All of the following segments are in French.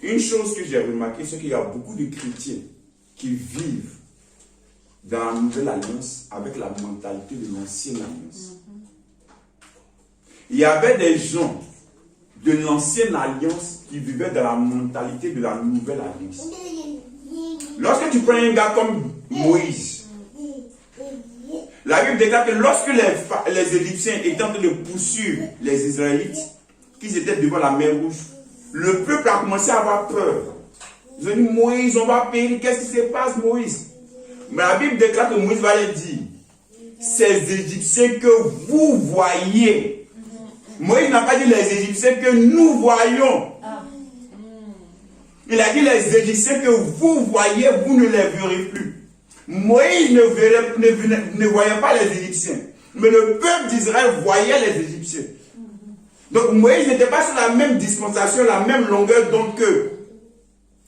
Une chose que j'ai remarqué, c'est qu'il y a beaucoup de chrétiens qui vivent dans la nouvelle alliance avec la mentalité de l'ancienne alliance. Il y avait des gens de l'ancienne alliance qui vivaient dans la mentalité de la nouvelle alliance. Lorsque tu prends un gars comme Moïse, la Bible déclare que lorsque les Égyptiens étaient en train de poursuivre les Israélites, qu'ils étaient devant la mer Rouge, le peuple a commencé à avoir peur. Ils ont dit, Moïse, on va périr. Qu'est-ce qui se passe, Moïse? Mais la Bible déclare que Moïse va leur dire, ces Égyptiens que vous voyez. Moïse n'a pas dit les Égyptiens que nous voyons. Il a dit les Égyptiens que vous voyez, vous ne les verrez plus. Moïse ne voyait pas les Égyptiens. Mais le peuple d'Israël voyait les Égyptiens. Donc Moïse n'était pas sur la même dispensation, la même longueur d'onde qu'eux.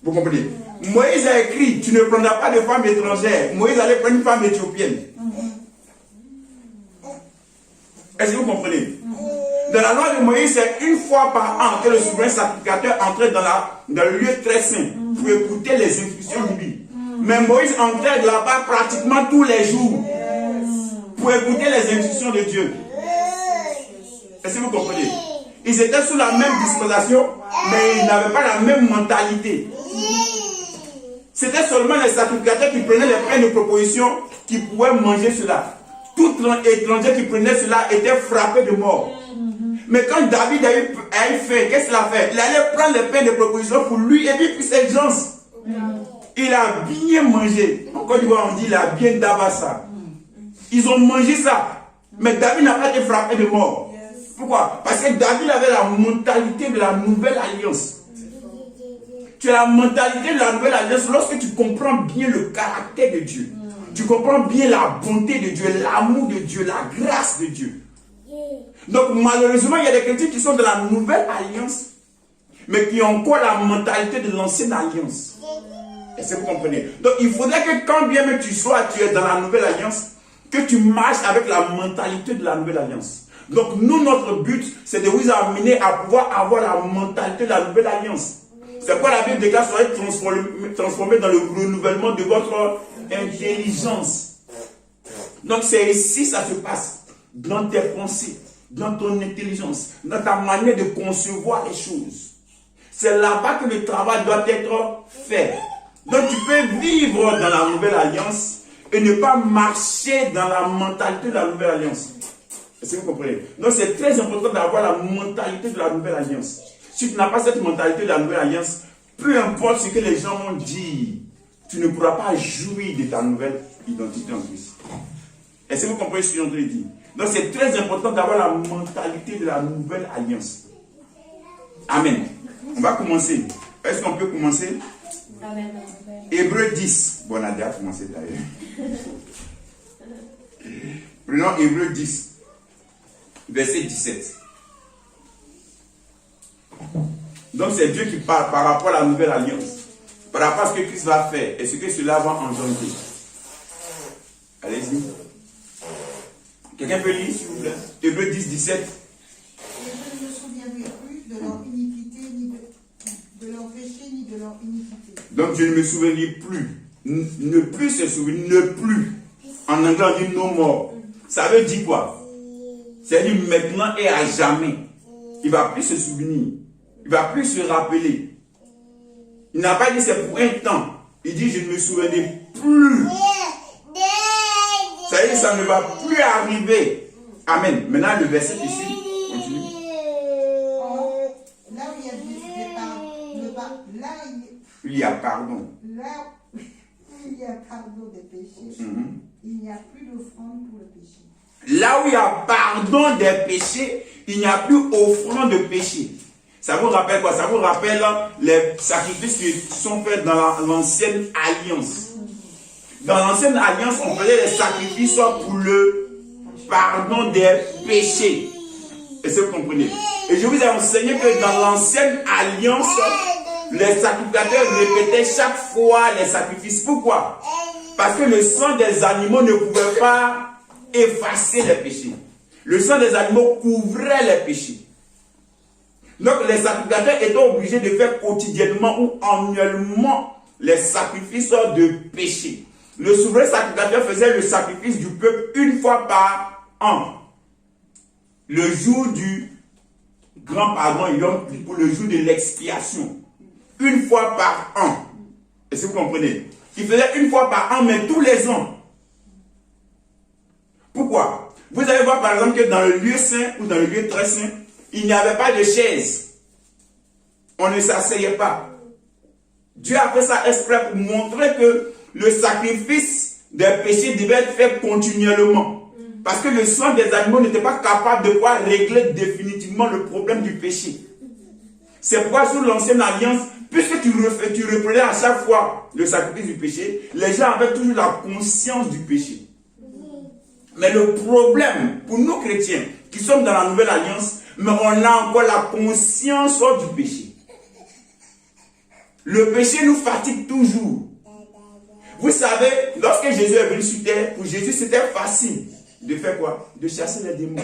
Vous comprenez? Moïse a écrit, tu ne prendras pas de femme étrangère. Moïse allait prendre une femme éthiopienne. Est-ce que vous comprenez? Dans la loi de Moïse, c'est une fois par an que le souverain sacrificateur entrait dans le lieu très saint pour écouter les instructions divines. Mais Moïse entrait là-bas pratiquement tous les jours pour écouter les instructions de Dieu. Est-ce que vous comprenez? Ils étaient sous la même dispensation, mais ils n'avaient pas la même mentalité. C'était seulement les sacrificateurs qui prenaient les pains de proposition qui pouvaient manger cela. Tout étranger qui prenait cela était frappé de mort. Mais quand David a eu faim, qu'est-ce qu'il a fait? Il allait prendre les pains de proposition pour lui et puis pour ses gens. Il a bien mangé. En Côte d'Ivoire, on dit il a bien dabassa. Ils ont mangé ça. Mais David n'a pas été frappé de mort. Pourquoi? Parce que David avait la mentalité de la nouvelle alliance. Tu as la mentalité de la nouvelle alliance lorsque tu comprends bien le caractère de Dieu. Tu comprends bien la bonté de Dieu, l'amour de Dieu, la grâce de Dieu. Donc malheureusement, il y a des chrétiens qui sont de la nouvelle alliance, mais qui ont encore la mentalité de l'ancienne alliance. Est-ce que vous comprenez? Donc il faudrait que quand bien même tu es dans la nouvelle alliance, que tu marches avec la mentalité de la nouvelle alliance. Donc nous, notre but, c'est de vous amener à pouvoir avoir la mentalité de la nouvelle alliance. C'est pourquoi la Bible déclare soyez transformés dans le renouvellement de votre intelligence. Donc c'est ici ça se passe. Dans tes pensées, dans ton intelligence, dans ta manière de concevoir les choses. C'est là-bas que le travail doit être fait. Donc tu peux vivre dans la nouvelle alliance et ne pas marcher dans la mentalité de la nouvelle alliance. Est-ce que vous comprenez? Donc c'est très important d'avoir la mentalité de la nouvelle alliance. Si tu n'as pas cette mentalité de la nouvelle alliance, peu importe ce que les gens vont dire, tu ne pourras pas jouir de ta nouvelle identité en Christ. Est-ce que vous comprenez ce que je dis? Donc c'est très important d'avoir la mentalité de la nouvelle alliance. Amen. On va commencer. Est-ce qu'on peut commencer? Amen. Hébreux 10. Bon, on a déjà commencé d'ailleurs. Prenons Hébreux 10, verset 17. Donc c'est Dieu qui parle par rapport à la nouvelle alliance, par rapport à ce que Christ va faire et ce que cela va engendrer. Allez-y. Quelqu'un peut lire, s'il vous plaît? Hébreux 10, 17. Et je ne me souviendrai plus de leur iniquité, ni de leur péché, ni de leur iniquité. Donc je ne me souviendrai plus. Ne plus se souvenir, ne plus. En anglais on dit no more. Ça veut dire quoi? C'est-à-dire maintenant et à jamais. Il ne va plus se souvenir. Il ne va plus se rappeler. Il n'a pas dit c'est pour un temps. Il dit je ne me souviendrai plus. Ça veut dire ça ne va plus arriver. Amen. Maintenant le verset ici. Continue. Là où il y a il y a pardon. Là où il y a pardon des péchés, il n'y a plus d'offrande pour le péché. Là où il y a pardon des péchés, il n'y a plus offrande de péché. Ça vous rappelle quoi? Ça vous rappelle les sacrifices qui sont faits dans l'ancienne alliance. Dans l'ancienne alliance, on faisait les sacrifices pour le pardon des péchés. Est-ce que vous comprenez? Et je vous ai enseigné que dans l'ancienne alliance, les sacrificateurs répétaient chaque fois les sacrifices. Pourquoi? Parce que le sang des animaux ne pouvait pas effacer les péchés. Le sang des animaux couvrait les péchés. Donc les sacrificateurs étaient obligés de faire quotidiennement ou annuellement les sacrifices de péché. Le souverain sacrificateur faisait le sacrifice du peuple une fois par an. Le jour du grand pardon, pour le jour de l'expiation. Une fois par an. Est-ce que vous comprenez? Il faisait une fois par an, mais tous les ans. Pourquoi? Vous allez voir par exemple que dans le lieu saint ou dans le lieu très saint, il n'y avait pas de chaise. On ne s'asseyait pas. Dieu a fait ça exprès pour montrer que le sacrifice des péchés devait être fait continuellement. Parce que le sang des animaux n'était pas capable de pouvoir régler définitivement le problème du péché. C'est pourquoi sous l'ancienne alliance, puisque tu reprenais à chaque fois le sacrifice du péché, les gens avaient toujours la conscience du péché. Mais le problème pour nous chrétiens qui sommes dans la nouvelle alliance, mais on a encore la conscience du péché. Le péché nous fatigue toujours. Vous savez, lorsque Jésus est venu sur terre, pour Jésus c'était facile de faire quoi? De chasser les démons.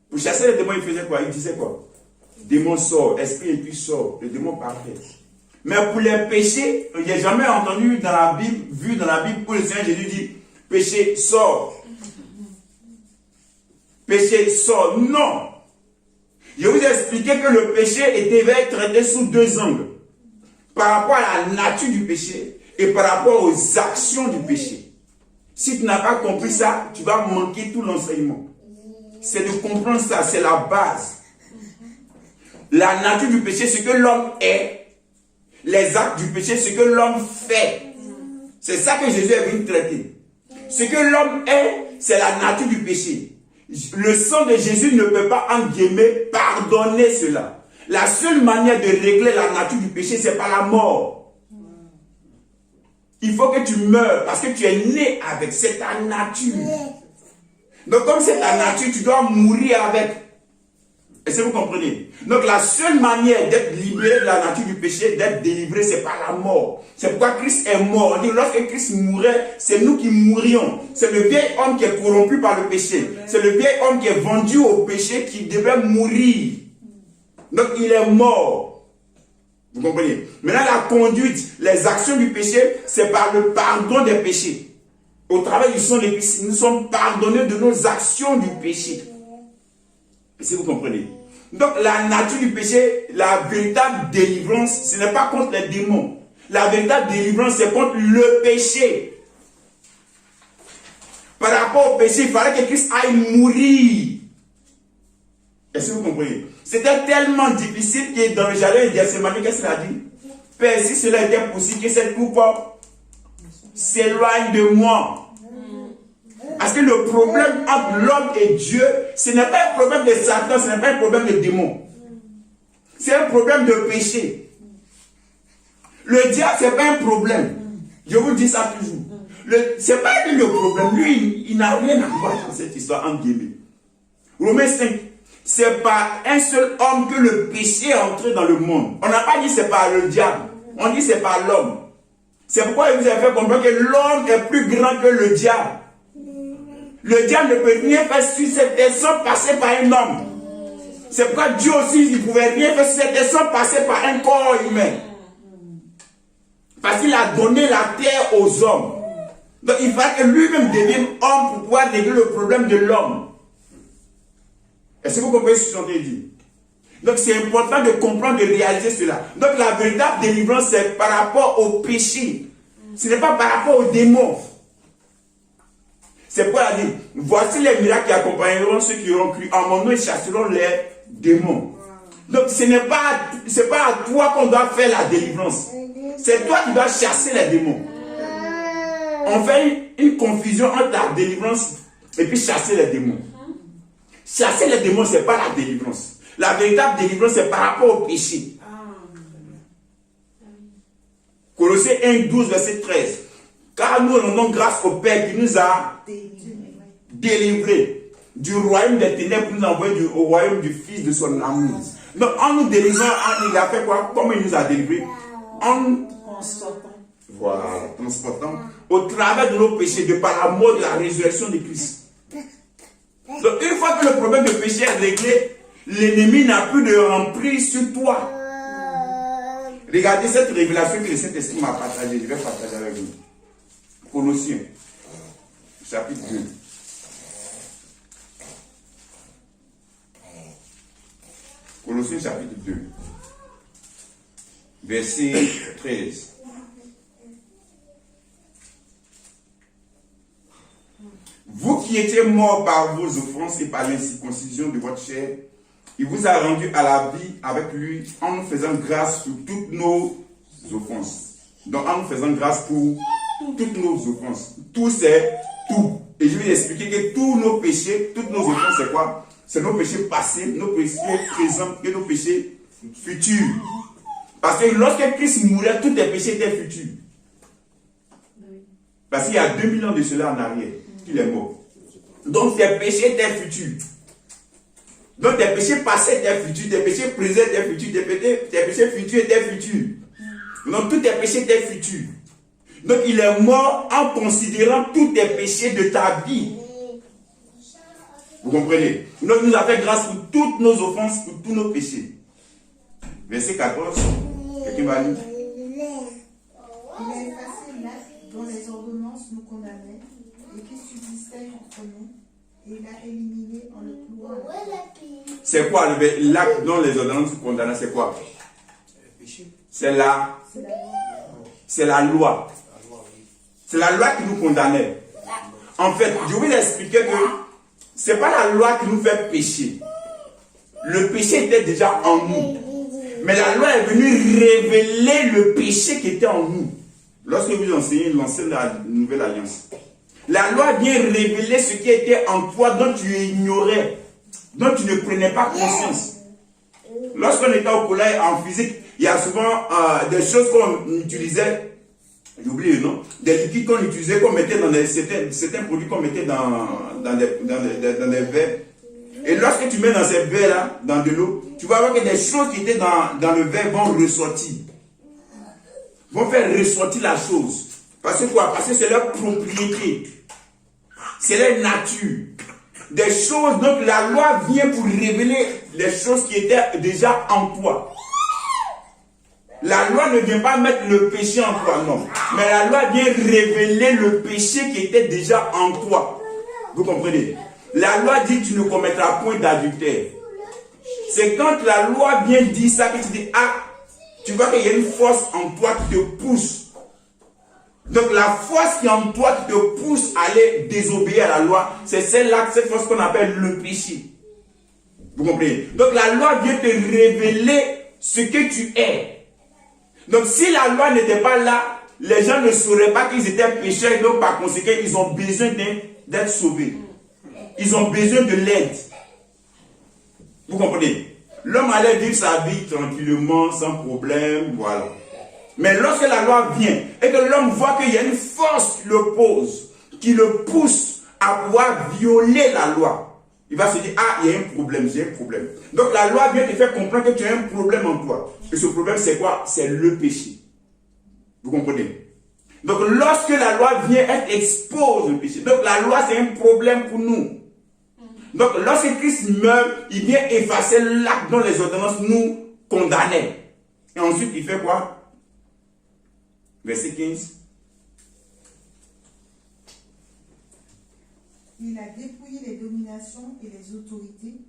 Pour chasser les démons, il faisait quoi? Il disait quoi? Démon sort, esprit impur sort, le démon partait. Mais pour les péchés, il n'y a jamais entendu dans la Bible, vu dans la Bible où le Seigneur Jésus dit péché sort. Péché sort. Non. Je vous ai expliqué que le péché devait être traité sous deux angles. Par rapport à la nature du péché et par rapport aux actions du péché. Si tu n'as pas compris ça, tu vas manquer tout l'enseignement. C'est de comprendre ça, c'est la base. La nature du péché, ce que l'homme est. Les actes du péché, ce que l'homme fait. C'est ça que Jésus est venu traiter. Ce que l'homme est, c'est la nature du péché. Le sang de Jésus ne peut pas, en guillemets, pardonner cela. La seule manière de régler la nature du péché, c'est par la mort. Il faut que tu meurs parce que tu es né avec. C'est ta nature. Donc comme c'est ta nature, tu dois mourir avec. Est-ce que vous comprenez? Donc la seule manière d'être libéré de la nature du péché, d'être délivré, c'est par la mort. C'est pourquoi Christ est mort. On dit lorsque Christ mourait, c'est nous qui mourions. C'est le vieil homme qui est corrompu par le péché. C'est le vieil homme qui est vendu au péché qui devait mourir. Donc il est mort. Vous comprenez? Maintenant la conduite, les actions du péché, c'est par le pardon des péchés. Au travers du sang de Christ, nous sommes pardonnés de nos actions du péché. Si vous comprenez. Donc la nature du péché, la véritable délivrance, ce n'est pas contre les démons. La véritable délivrance, c'est contre le péché. Par rapport au péché, il fallait que Christ aille mourir. Est-ce que vous comprenez? C'était tellement difficile que dans le jardin de Gethsémani, qu'est-ce qu'il a dit? Père, si cela était possible, que cette coupe s'éloigne de moi. Parce que le problème entre l'homme et Dieu, ce n'est pas un problème de Satan, ce n'est pas un problème de démon. C'est un problème de péché. Le diable, ce n'est pas un problème. Je vous dis ça toujours. Ce n'est pas lui le problème. Lui, il n'a rien à voir dans cette histoire, entre guillemets. Romains 5. C'est par un seul homme que le péché est entré dans le monde. On n'a pas dit c'est par le diable. On dit c'est par l'homme. C'est pourquoi il vous a fait comprendre que l'homme est plus grand que le diable. Le diable ne peut rien faire sur cette terre sans passer par un homme. C'est pourquoi Dieu aussi, il ne pouvait rien faire sur cette terre sans passer par un corps humain. Parce qu'il a donné la terre aux hommes. Donc il fallait que lui-même devienne homme pour pouvoir régler le problème de l'homme. Est-ce que vous comprenez ce que je suis en train de dire? Donc c'est important de comprendre, de réaliser cela. Donc la véritable délivrance, c'est par rapport au péché. Ce n'est pas par rapport aux démons. C'est pourquoi il a dit, voici les miracles qui accompagneront ceux qui auront cru. En mon nom, ils chasseront les démons. Donc ce n'est pas, à toi qu'on doit faire la délivrance. C'est toi qui dois chasser les démons. On fait une confusion entre la délivrance et puis chasser les démons. Chasser les démons, ce n'est pas la délivrance. La véritable délivrance, c'est par rapport au péché. Colossiens 1, 12, verset 13. Car nous rendons grâce au Père qui nous a délivrés du royaume des ténèbres pour nous envoyer au royaume du Fils de son amour. Donc en nous délivrant, il a fait quoi? Comment il nous a délivrés? En transportant au travers de nos péchés, de par la mort de la résurrection de Christ. Donc une fois que le problème de péché est réglé, l'ennemi n'a plus de emprise sur toi. Regardez cette révélation que le Saint-Esprit m'a partagée. Je vais partager avec vous. Colossiens, chapitre 2. Colossiens, chapitre 2. Verset 13. Vous qui étiez morts par vos offenses et par l'incirconcision de votre chair, il vous a rendu à la vie avec lui en nous faisant grâce pour toutes nos offenses. Donc en nous faisant grâce pour toutes nos offenses. Tout c'est tout. Et je vais expliquer que tous nos péchés, toutes nos offenses c'est quoi? C'est nos péchés passés, nos péchés présents et nos péchés futurs. Parce que lorsque Christ mourait, tous tes péchés étaient futurs. Parce qu'il y a 2000 ans de cela en arrière qu'il est mort. Donc tes péchés étaient futurs. Donc tes péchés passés étaient futurs, tes péchés présents étaient futurs, tes péchés futurs étaient futurs. Donc tous tes péchés étaient futurs. Donc il est mort en considérant tous tes péchés de ta vie. Vous comprenez? Donc il nous a fait grâce pour toutes nos offenses, pour tous nos péchés. Verset 14. Quelqu'un va lire? Il a effacé l'acte dont les ordonnances nous condamnaient et qui subsistait contre nous, et il a éliminé en le clouant à la croix. C'est quoi l'acte dont les ordonnances nous condamnaient? C'est quoi? C'est la loi. C'est la loi qui nous condamnait. En fait, je vais vous expliquer que ce n'est pas la loi qui nous fait pécher. Le péché était déjà en nous. Mais la loi est venue révéler le péché qui était en nous. Lorsque vous enseignez l'ancienne la nouvelle alliance, la loi vient révéler ce qui était en toi dont tu ignorais, dont tu ne prenais pas conscience. Lorsqu'on était au collège en physique, il y a souvent des choses qu'on utilisait, j'oublie le nom, des liquides qu'on utilisait, qu'on mettait dans certains produits qu'on mettait dans des verres. Et lorsque tu mets dans ces verres-là, dans de l'eau, tu vas voir que des choses qui étaient dans le verre vont ressortir. Vont faire ressortir la chose. Parce que quoi? Parce que c'est leur propriété. C'est leur nature. Des choses, donc la loi vient pour révéler les choses qui étaient déjà en toi. La loi ne vient pas mettre le péché en toi, non. Mais la loi vient révéler le péché qui était déjà en toi. Vous comprenez? La loi dit tu ne commettras point d'adultère. C'est quand la loi vient dire ça que tu dis, ah, tu vois qu'il y a une force en toi qui te pousse. Donc la force qui est en toi qui te pousse à aller désobéir à la loi, c'est celle-là, cette force qu'on appelle le péché. Vous comprenez? Donc la loi vient te révéler ce que tu es. Donc si la loi n'était pas là, les gens ne sauraient pas qu'ils étaient pécheurs et donc par conséquent, ils ont besoin d'être sauvés. Ils ont besoin de l'aide. Vous comprenez? L'homme allait vivre sa vie tranquillement, sans problème, voilà. Mais lorsque la loi vient et que l'homme voit qu'il y a une force qui le pose, qui le pousse à pouvoir violer la loi, il va se dire, ah, il y a un problème, j'ai un problème. Donc la loi vient te faire comprendre que tu as un problème en toi. Et ce problème, c'est quoi? C'est le péché. Vous comprenez? Donc lorsque la loi vient, elle expose le péché. Donc la loi, c'est un problème pour nous. Donc lorsque Christ meurt, il vient effacer l'acte dont les ordonnances nous condamnaient. Et ensuite, il fait quoi? Verset 15. Il a dépouillé les dominations et les autorités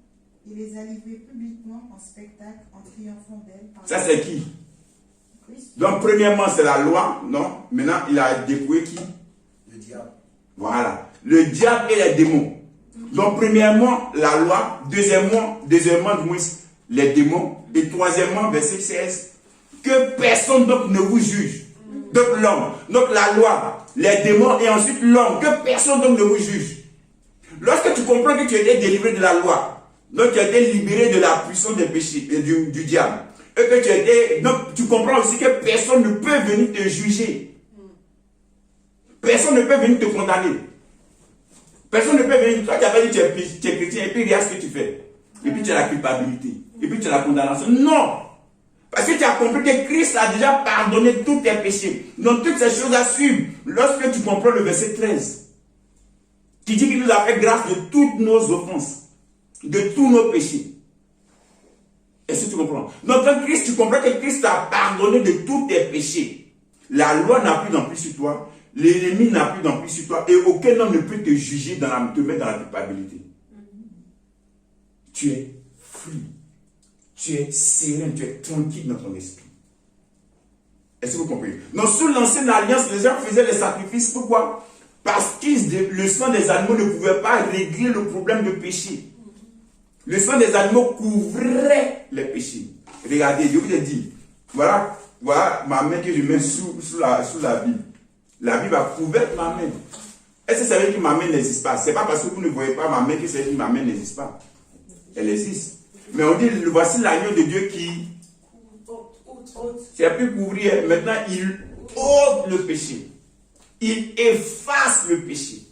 et les a livrées publiquement en spectacle en triomphant d'elles. Ça c'est qui? Christ. Donc premièrement c'est la loi, non? Maintenant il a dépouillé qui? Le diable. Voilà. Le diable et les démons. Donc premièrement la loi, deuxièmement du moins les démons, et troisièmement verset 16, que personne donc ne vous juge. Donc l'homme, donc la loi, les démons et ensuite l'homme, que personne donc ne vous juge. Lorsque tu comprends que tu as été délivré de la loi, donc tu as été libéré de la puissance des péchés et du diable, et que tu as été, donc tu comprends aussi que personne ne peut venir te juger. Personne ne peut venir te condamner. Personne ne peut venir, toi tu as dit que tu es chrétien et puis regarde ce que tu fais. Et puis tu as la culpabilité. Et puis tu as la condamnation. Non! Parce que tu as compris que Christ a déjà pardonné tous tes péchés. Donc toutes ces choses à suivre. Lorsque tu comprends le verset 13, qui dit qu'il nous a fait grâce de toutes nos offenses, de tous nos péchés. Est-ce que tu comprends? Donc quand Christ, tu comprends que Christ t'a pardonné de tous tes péchés. La loi n'a plus d'emprise sur toi, l'ennemi n'a plus d'emprise sur toi, et aucun homme ne peut te juger, te mettre dans la culpabilité. Tu es free, tu es serein, tu es tranquille dans ton esprit. Est-ce que vous comprenez? Donc sous l'ancienne alliance, les gens faisaient les sacrifices. Pourquoi? Parce que le sang des animaux ne pouvait pas régler le problème de péché. Le sang des animaux couvrait les péchés. Regardez, je vous ai dit, voilà ma main que je mets sous la Bible. La Bible a couvert ma main. Est-ce que ça veut dire que ma main n'existe pas? Ce n'est pas parce que vous ne voyez pas ma main que ça veut dire que ma main n'existe pas. Elle existe. Mais on dit, voici l'agneau de Dieu qui... C'est plus couvrir. Maintenant, il ôte le péché. Il efface le péché.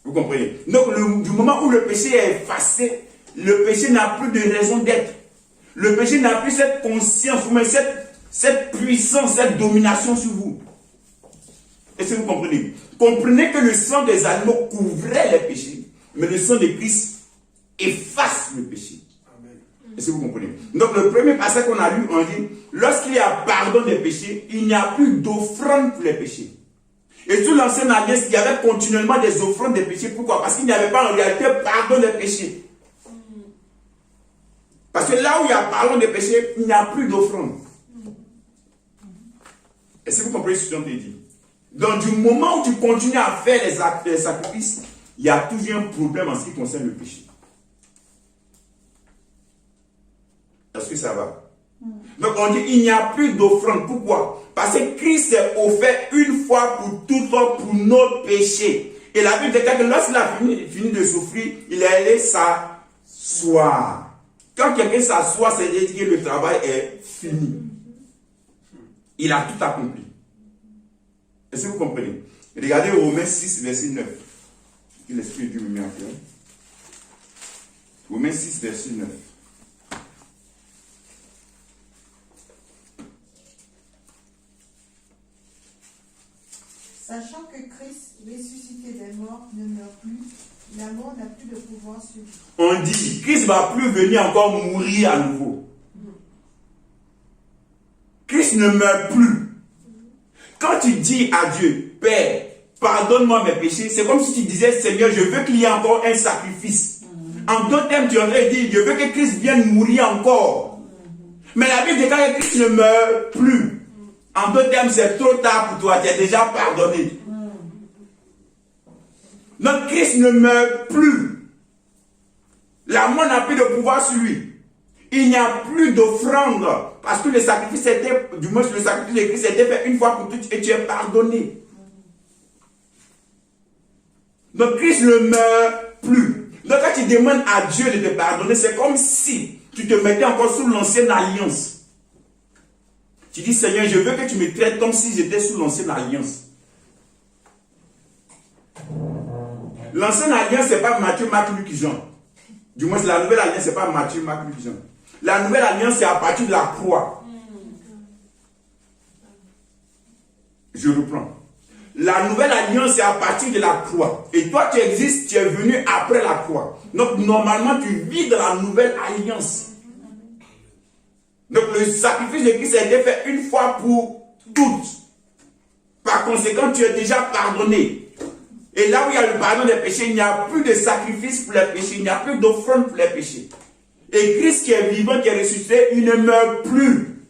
Vous comprenez? Donc, du moment où le péché est effacé, le péché n'a plus de raison d'être. Le péché n'a plus cette conscience, mais cette puissance, cette domination sur vous. Est-ce que vous comprenez? Comprenez que le sang des animaux couvrait les péchés, mais le sang de Christ efface le péché. Est-ce que vous comprenez? Donc le premier passage qu'on a lu, on dit, lorsqu'il y a pardon des péchés, il n'y a plus d'offrande pour les péchés. Et sous l'ancienne alliance, il y avait continuellement des offrandes des péchés. Pourquoi? Parce qu'il n'y avait pas en réalité pardon des péchés. Parce que là où il y a pardon des péchés, il n'y a plus d'offrande. Est-ce que vous comprenez ce que je te dis? Donc du moment où tu continues à faire les sacrifices, il y a toujours un problème en ce qui concerne le péché. Est-ce que ça va? Donc on dit il n'y a plus d'offrande. Pourquoi? Parce que Christ s'est offert une fois pour toutes pour nos péchés. Et la Bible déclare que lorsqu'il a fini de souffrir, il est allé s'asseoir. Quand quelqu'un s'assoit, c'est-à-dire que le travail est fini. Il a tout accompli. Est-ce que vous comprenez? Regardez Romains 6, verset 9. Que l'Esprit de Dieu me met en cœur. Romains 6, verset 9. Sachant que Christ, ressuscité des morts, ne meurt plus, la mort n'a plus de pouvoir sur lui. On dit, Christ ne va plus venir encore mourir à nouveau. Christ ne meurt plus. Quand tu dis à Dieu, Père, pardonne-moi mes péchés, c'est comme si tu disais, Seigneur, je veux qu'il y ait encore un sacrifice. En d'autres termes, tu aurais dit, je veux que Christ vienne mourir encore. Mais la Bible déclare que Christ ne meurt plus. En d'autres termes, c'est trop tard pour toi, tu es déjà pardonné. Donc Christ ne meurt plus. La mort n'a plus de pouvoir sur lui. Il n'y a plus d'offrande. Parce que le sacrifice était, du moins le sacrifice de Christ était fait une fois pour toutes et tu es pardonné. Donc Christ ne meurt plus. Donc quand tu demandes à Dieu de te pardonner, c'est comme si tu te mettais encore sous l'ancienne alliance. Tu dis, Seigneur, je veux que tu me traites comme si j'étais sous l'ancienne alliance. L'ancienne alliance, ce n'est pas Matthieu, Marc, Luc, Jean. Du moins, la nouvelle alliance, ce n'est pas Matthieu, Marc, Luc, Jean. La nouvelle alliance, c'est à partir de la croix. Je reprends. La nouvelle alliance, c'est à partir de la croix. Et toi, tu existes, tu es venu après la croix. Donc, normalement, tu vis dans la nouvelle alliance. Donc, le sacrifice de Christ a été fait une fois pour toutes. Par conséquent, tu es déjà pardonné. Et là où il y a le pardon des péchés, il n'y a plus de sacrifice pour les péchés, il n'y a plus d'offrande pour les péchés. Et Christ qui est vivant, qui est ressuscité, il ne meurt plus.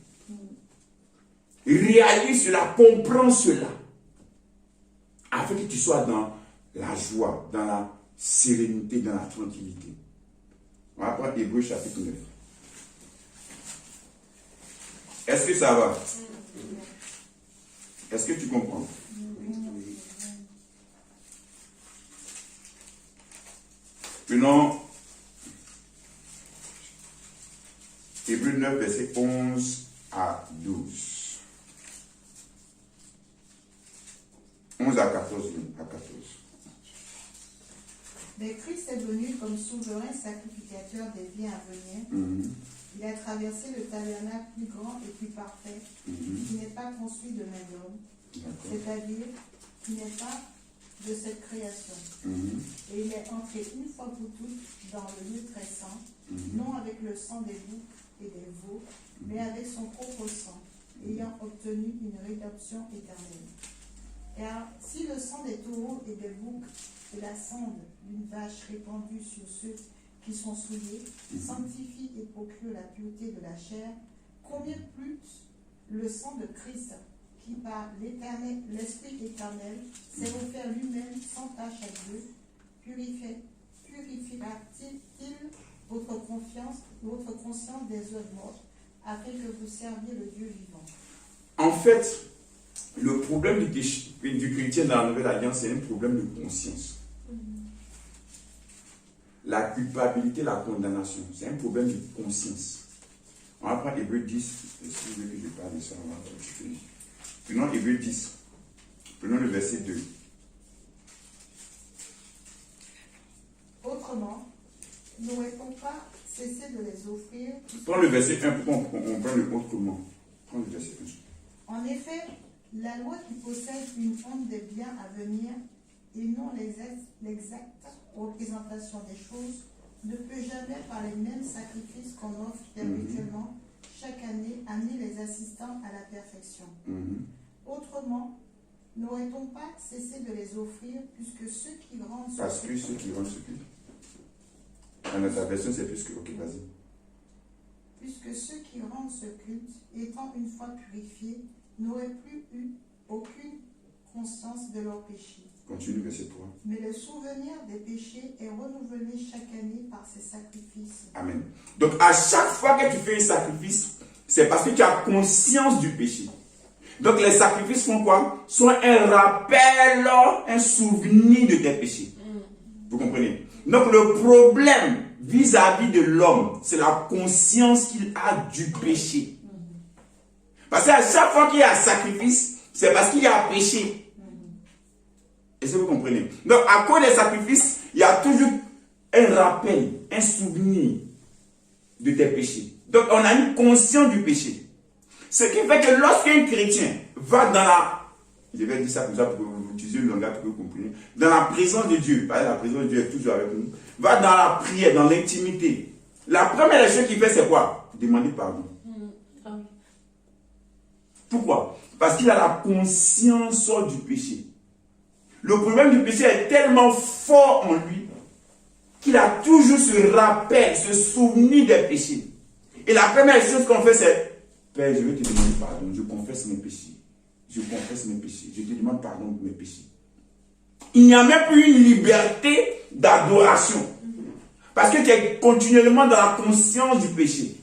Réalise cela, comprends cela. Afin que tu sois dans la joie, dans la sérénité, dans la tranquillité. On va prendre Hébreux chapitre 9. Est-ce que ça va? Est-ce que tu comprends? Prenons Hébreux 9, verset 11 à 12. 11 à 14. Mais Christ est venu comme souverain sacrificateur des vies à venir. Il a traversé le tabernacle plus grand et plus parfait, qui n'est pas construit de main d'homme, c'est-à-dire qui n'est pas de cette création. Et il est entré une fois pour toutes dans le lieu très saint, non avec le sang des boucs et des veaux, mais avec son propre sang, ayant obtenu une rédemption éternelle. Car si le sang des taureaux et des boucs et la cendre d'une vache répandue sur ceux qui sont souillés sanctifie et procure la pureté de la chair, combien plus le sang de Christ, qui par l'Esprit éternel s'est offert lui-même sans tache à Dieu, purifiera-t-il votre conscience des œuvres mortes, afin que vous serviez le Dieu vivant. En fait, le problème du chrétien dans la Nouvelle Alliance, c'est un problème de conscience. La culpabilité, la condamnation, c'est un problème de conscience. On va prendre Hébreux 10. Si vous voulez que je parle de ça, on va discuter. Prenons Hébreux 10. Prenons le verset 2. Autrement, n'aurait-on pas cessé de les offrir? Prends le verset 1, pourquoi on prend le autrement? Prends le verset 1. En effet, la loi qui possède une honte des biens à venir et non l'exacte représentation des choses ne peut jamais, par les mêmes sacrifices qu'on offre perpétuellement chaque année, amener les assistants à la perfection. Autrement, n'aurait-on pas cessé de les offrir puisque ceux qui rendent ce Parce que ceux qui rendent ce culte. Dans notre version, c'est plus que. Ok, vas-y. Puisque ceux qui rendent ce culte, étant une fois purifiés, n'auraient plus eu aucune conscience de leurs péchés. Continue, verset 3. Mais le souvenir des péchés est renouvelé chaque année par ces sacrifices. Amen. Donc, à chaque fois que tu fais un sacrifice, c'est parce que tu as conscience du péché. Donc, les sacrifices font quoi? Sont un rappel, un souvenir de tes péchés. Vous comprenez? Donc, le problème vis-à-vis de l'homme, c'est la conscience qu'il a du péché. Parce qu'à chaque fois qu'il y a un sacrifice, c'est parce qu'il y a péché. Est-ce que vous comprenez? Donc, à cause des sacrifices, il y a toujours un rappel, un souvenir de tes péchés. Donc, on a une conscience du péché. Ce qui fait que lorsqu'un chrétien va dans la... Je vais dire ça comme ça pour utiliser le langage pour que vous compreniez. Dans la présence de Dieu, parce que la présence de Dieu est toujours avec nous, va dans la prière, dans l'intimité. La première chose qu'il fait, c'est quoi? Demander pardon. Pourquoi? Parce qu'il a la conscience du péché. Le problème du péché est tellement fort en lui qu'il a toujours ce rappel, ce souvenir des péchés. Et la première chose qu'on fait, c'est Père, je vais te demander pardon, je confesse mes péchés. Je confesse mes péchés. Je te demande pardon de mes péchés. Il n'y a même plus une liberté d'adoration. Parce que tu es continuellement dans la conscience du péché.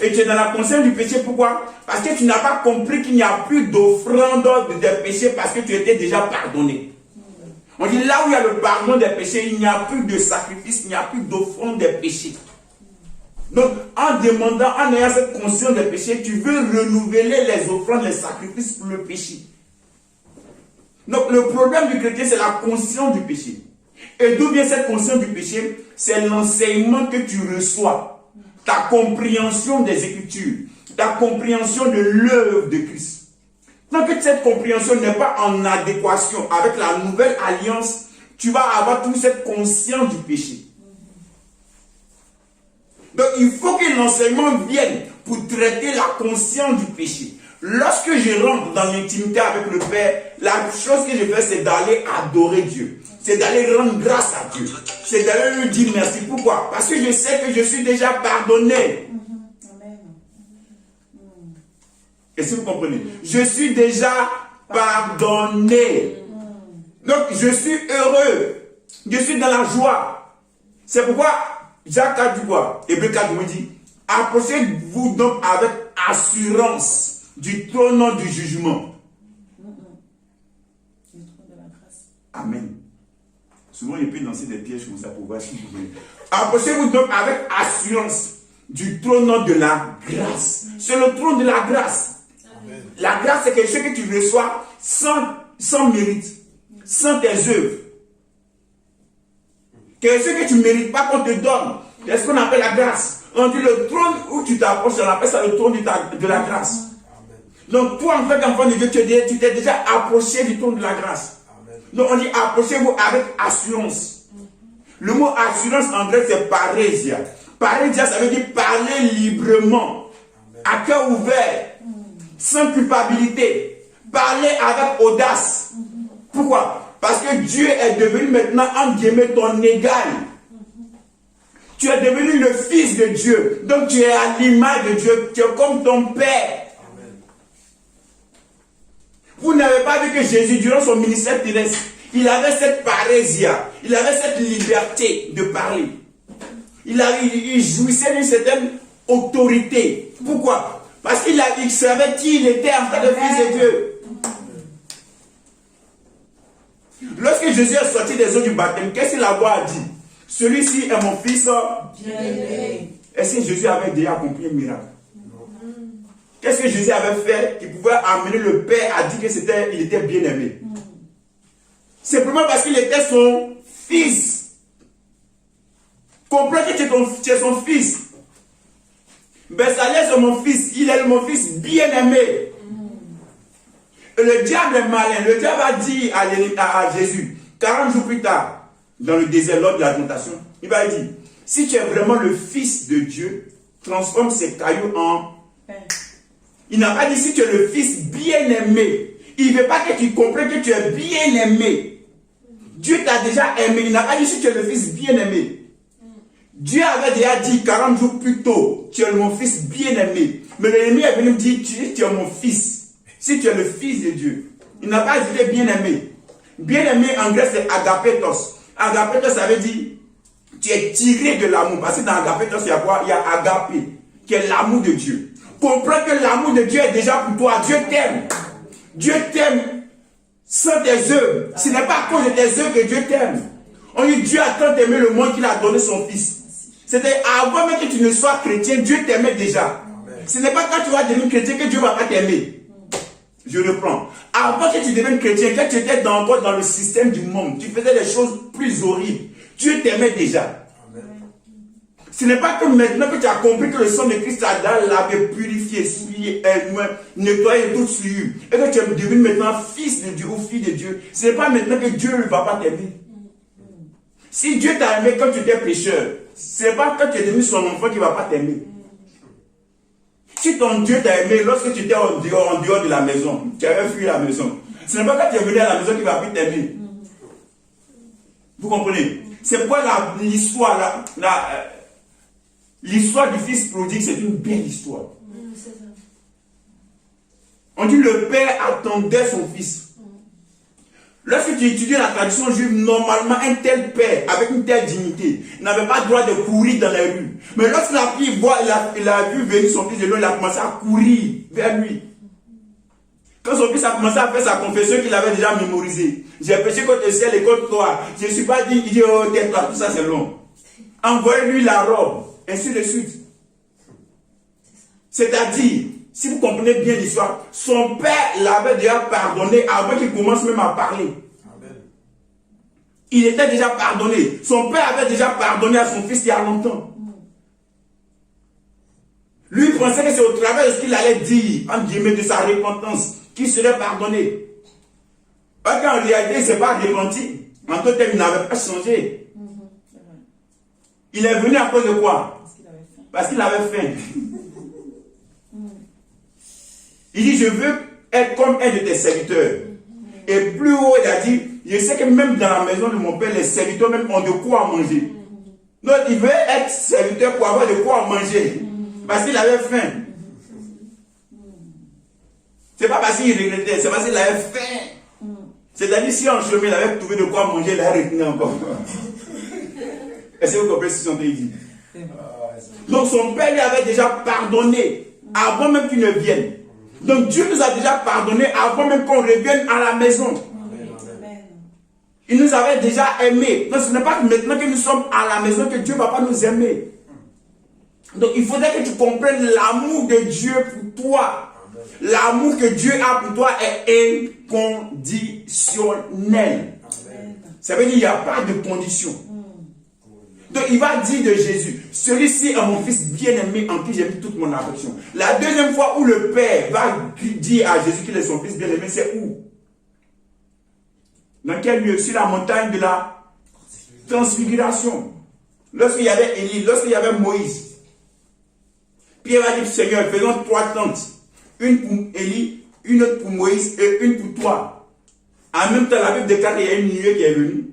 Et tu es dans la conscience du péché, pourquoi? Parce que tu n'as pas compris qu'il n'y a plus d'offrande de tes péchés parce que tu étais déjà pardonné. On dit là où il y a le pardon des péchés, il n'y a plus de sacrifice, il n'y a plus d'offrande des péchés. Donc, en demandant, en ayant cette conscience des péchés, tu veux renouveler les offrandes, les sacrifices pour le péché. Donc, le problème du chrétien, c'est la conscience du péché. Et d'où vient cette conscience du péché? C'est l'enseignement que tu reçois. Ta compréhension des Écritures, ta compréhension de l'œuvre de Christ. Tant que cette compréhension n'est pas en adéquation avec la nouvelle alliance, tu vas avoir toute cette conscience du péché. Donc il faut que l'enseignement vienne pour traiter la conscience du péché. Lorsque je rentre dans l'intimité avec le Père, la chose que je fais, c'est d'aller adorer Dieu. C'est d'aller rendre grâce à Dieu. C'est d'aller lui dire merci. Pourquoi? Parce que je sais que je suis déjà pardonné. Est-ce que vous comprenez? Je suis déjà pardonné. Donc, je suis heureux. Je suis dans la joie. C'est pourquoi Jacques a dit quoi? Hébreux 4 me dit, approchez-vous donc avec assurance du trône du jugement. Amen. Souvent, il peut lancer des pièges comme ça pour voir si vous voulez. Approchez-vous donc avec assurance du trône de la grâce. C'est le trône de la grâce. Amen. La grâce, c'est quelque chose que tu reçois sans mérite, sans tes œuvres. Quelque chose que tu ne mérites pas qu'on te donne. C'est ce qu'on appelle la grâce. On dit le trône où tu t'approches, on appelle ça le trône de la grâce. Amen. Donc, toi, en fait, enfant de Dieu, tu t'es déjà approché du trône de la grâce. Donc on dit approchez-vous avec assurance. Le mot assurance en grec c'est parésia. Parler déjà, ça veut dire parler librement, à cœur ouvert, sans culpabilité. Parler avec audace. Pourquoi? Parce que Dieu est devenu maintenant, entre guillemets, ton égal. Tu es devenu le fils de Dieu. Donc tu es à l'image de Dieu. Tu es comme ton Père. Vous n'avez pas vu que Jésus, durant son ministère terrestre, il avait cette parésia, il avait cette liberté de parler. Il jouissait d'une certaine autorité. Pourquoi? Parce qu'il savait qui il était en tant que fils de Dieu. Lorsque Jésus est sorti des eaux du baptême, qu'est-ce que la voix a dit? Celui-ci est mon fils bien-aimé. Est-ce que Jésus avait déjà accompli un miracle? Qu'est-ce que Jésus avait fait qui pouvait amener le Père à dire qu'il était bien-aimé? Simplement parce qu'il était son fils. Comprends que tu es son fils. Bezalel c'est mon fils. Il est mon fils bien-aimé. Et le diable est malin. Le diable a dit à Jésus, 40 jours plus tard, dans le désert, lors de la tentation, il va dire, si tu es vraiment le fils de Dieu, transforme ces cailloux en pain. Il n'a pas dit si tu es le fils bien-aimé. Il ne veut pas que tu comprennes que tu es bien-aimé. Dieu t'a déjà aimé. Il n'a pas dit si tu es le fils bien-aimé. Dieu avait déjà dit 40 jours plus tôt, tu es mon fils bien-aimé. Mais l'ennemi est venu me dire, tu es mon fils. Si tu es le fils de Dieu. Il n'a pas dit bien-aimé. Bien-aimé en grec c'est agapetos. Agapetos ça veut dire, tu es tiré de l'amour. Parce que dans agapetos il y a quoi? Il y a agapé, qui est l'amour de Dieu. Comprends que l'amour de Dieu est déjà pour toi. Dieu t'aime. Dieu t'aime sans tes œuvres. Ce n'est pas à cause de tes œuvres que Dieu t'aime. On dit Dieu a tant aimé le monde qu'il a donné son fils. C'était avant même que tu ne sois chrétien, Dieu t'aimait déjà. Ce n'est pas quand tu vas devenir chrétien que Dieu ne va pas t'aimer. Je reprends. Avant que tu deviennes chrétien, quand tu étais encore dans le système du monde, tu faisais des choses plus horribles. Dieu t'aimait déjà. Ce n'est pas que maintenant que tu as compris que le sang de Christ a lavé, purifié, souillé, nettoyé toute souillure, et que tu es devenu maintenant fils de Dieu ou fille de Dieu, ce n'est pas maintenant que Dieu ne va pas t'aimer. Si Dieu t'a aimé quand tu étais pécheur, ce n'est pas quand tu es devenu son enfant qu'il ne va pas t'aimer. Si ton Dieu t'a aimé lorsque tu étais en dehors de la maison, tu avais fui la maison, ce n'est pas quand tu es venu à la maison qu'il va plus t'aimer. Vous comprenez? C'est quoi l'histoire l'histoire du fils prodigue, c'est une belle histoire. On dit le père attendait son fils. Lorsque tu étudies la tradition juive, normalement un tel père, avec une telle dignité, n'avait pas le droit de courir dans les rues. Mais lorsque la fille voit, il a vu venir son fils de loin, il a commencé à courir vers lui. Quand son fils a commencé à faire sa confession qu'il avait déjà mémorisée, j'ai péché contre le ciel et contre toi, je ne suis pas dit, il dit, oh tais-toi, tout ça c'est long. Envoyez-lui la robe. Ainsi de suite. C'est-à-dire, si vous comprenez bien l'histoire, son père l'avait déjà pardonné avant qu'il commence même à parler. Amen. Il était déjà pardonné. Son père avait déjà pardonné à son fils il y a longtemps. Lui pensait que c'est au travers de ce qu'il allait dire, en guillemets, de sa repentance, qu'il serait pardonné. Parce qu'en réalité, il ne s'est pas repenti. En tout cas, il n'avait pas changé. Il est venu à cause de quoi? Parce qu'il avait faim. Il dit, je veux être comme un de tes serviteurs. Et plus haut, il a dit, je sais que même dans la maison de mon père, les serviteurs même ont de quoi manger. Donc, il veut être serviteur pour avoir de quoi manger. Parce qu'il avait faim. C'est pas parce qu'il regrettait, c'est parce qu'il avait faim. C'est-à-dire, si en chemin, il avait trouvé de quoi manger, il a retenu encore. Est-ce que vous comprenez ce qu'on dit? Donc son père lui avait déjà pardonné avant même qu'il ne vienne. Donc Dieu nous a déjà pardonné avant même qu'on revienne à la maison. Amen. Il nous avait déjà aimés. Donc ce n'est pas maintenant que nous sommes à la maison que Dieu ne va pas nous aimer. Donc il faudrait que tu comprennes l'amour de Dieu pour toi. L'amour que Dieu a pour toi est inconditionnel. Ça veut dire qu'il n'y a pas de condition. Donc il va dire de Jésus, celui-ci est mon fils bien-aimé en qui j'ai mis toute mon affection. La deuxième fois où le Père va dire à Jésus qu'il est son fils bien-aimé, c'est où? Dans quel lieu? Sur la montagne de la transfiguration. lorsqu'il y avait Élie, lorsqu'il y avait Moïse, Pierre a dit, Seigneur, faisons 3 tentes. Une pour Élie, une autre pour Moïse et une pour toi. En même temps, la Bible déclare qu'il y a une nuée qui est venue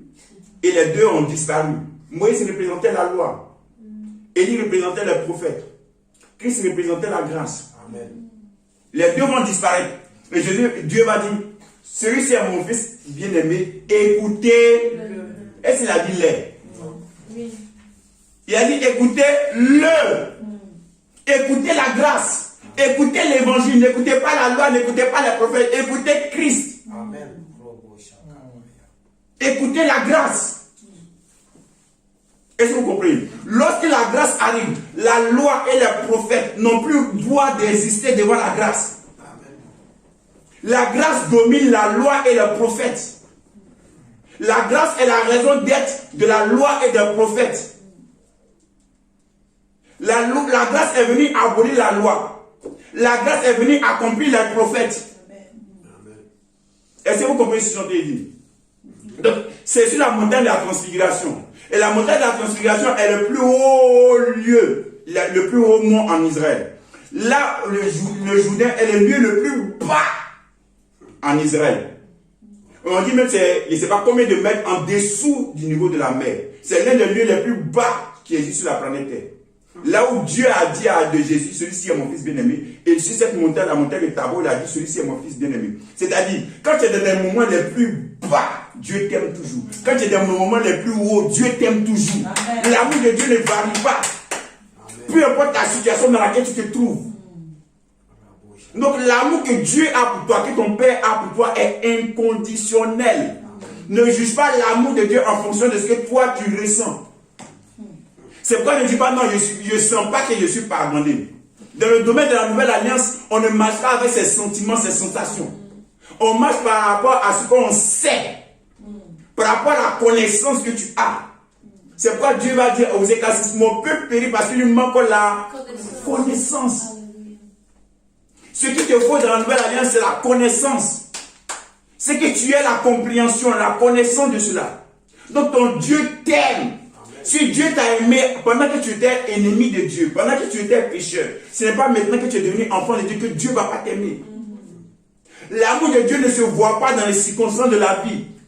et les deux ont disparu. Moïse représentait la loi. Élie représentait les prophètes. Christ représentait la grâce. Amen. Les deux vont disparaître. Et Dieu va dire, celui-ci est mon fils bien-aimé, écoutez-le. Est-ce qu'il a dit les? Oui. Il a dit écoutez-le. Écoutez la grâce. Écoutez l'évangile. N'écoutez pas la loi, n'écoutez pas les prophètes. Écoutez Christ. Amen. Écoutez la grâce. Est-ce que vous comprenez? Lorsque la grâce arrive, la loi et les prophètes n'ont plus droit d'exister devant la grâce. Amen. La grâce domine la loi et les prophètes. La grâce est la raison d'être de la loi et des prophètes. La grâce est venue abolir la loi. La grâce est venue accomplir les prophètes. Amen. Est-ce que vous comprenez ce que je dis? Donc, c'est sur la montagne de la transfiguration. Et la montagne de la transfiguration est le plus haut lieu, le plus haut mont en Israël. Là, le Jourdain est le lieu le plus bas en Israël. On dit même, je ne sais pas combien de mètres en dessous du niveau de la mer. C'est l'un des lieux les plus bas qui existe sur la planète Terre. Là où Dieu a dit à de Jésus, celui-ci est mon fils bien-aimé. Et sur cette montagne, la montagne de Tabor, il a dit, celui-ci est mon fils bien-aimé. C'est-à-dire, quand tu es dans les moments les plus bas, Dieu t'aime toujours. Quand tu es dans les moments les plus hauts, Dieu t'aime toujours. L'amour de Dieu ne varie pas. Amen. Peu importe la situation dans laquelle tu te trouves. Donc l'amour que Dieu a pour toi, que ton Père a pour toi est inconditionnel. Ne juge pas l'amour de Dieu en fonction de ce que toi tu ressens. C'est pourquoi je ne dis pas non, je ne sens pas que je suis pardonné. Dans le domaine de la nouvelle alliance, on ne marche pas avec ses sentiments, ses sensations. On marche par rapport à ce qu'on sait. Par rapport à la connaissance que tu as. C'est pourquoi Dieu va dire aux Ecclésiastes, mon peuple périt parce qu'il lui manque la connaissance. Ce qu'il te faut dans la nouvelle alliance, c'est la connaissance. C'est que tu aies la compréhension, la connaissance de cela. Donc ton Dieu t'aime. Si Dieu t'a aimé pendant que tu étais ennemi de Dieu, pendant que tu étais pécheur, ce n'est pas maintenant que tu es devenu enfant de Dieu que Dieu ne va pas t'aimer. L'amour de Dieu ne se voit pas dans les circonstances de la vie.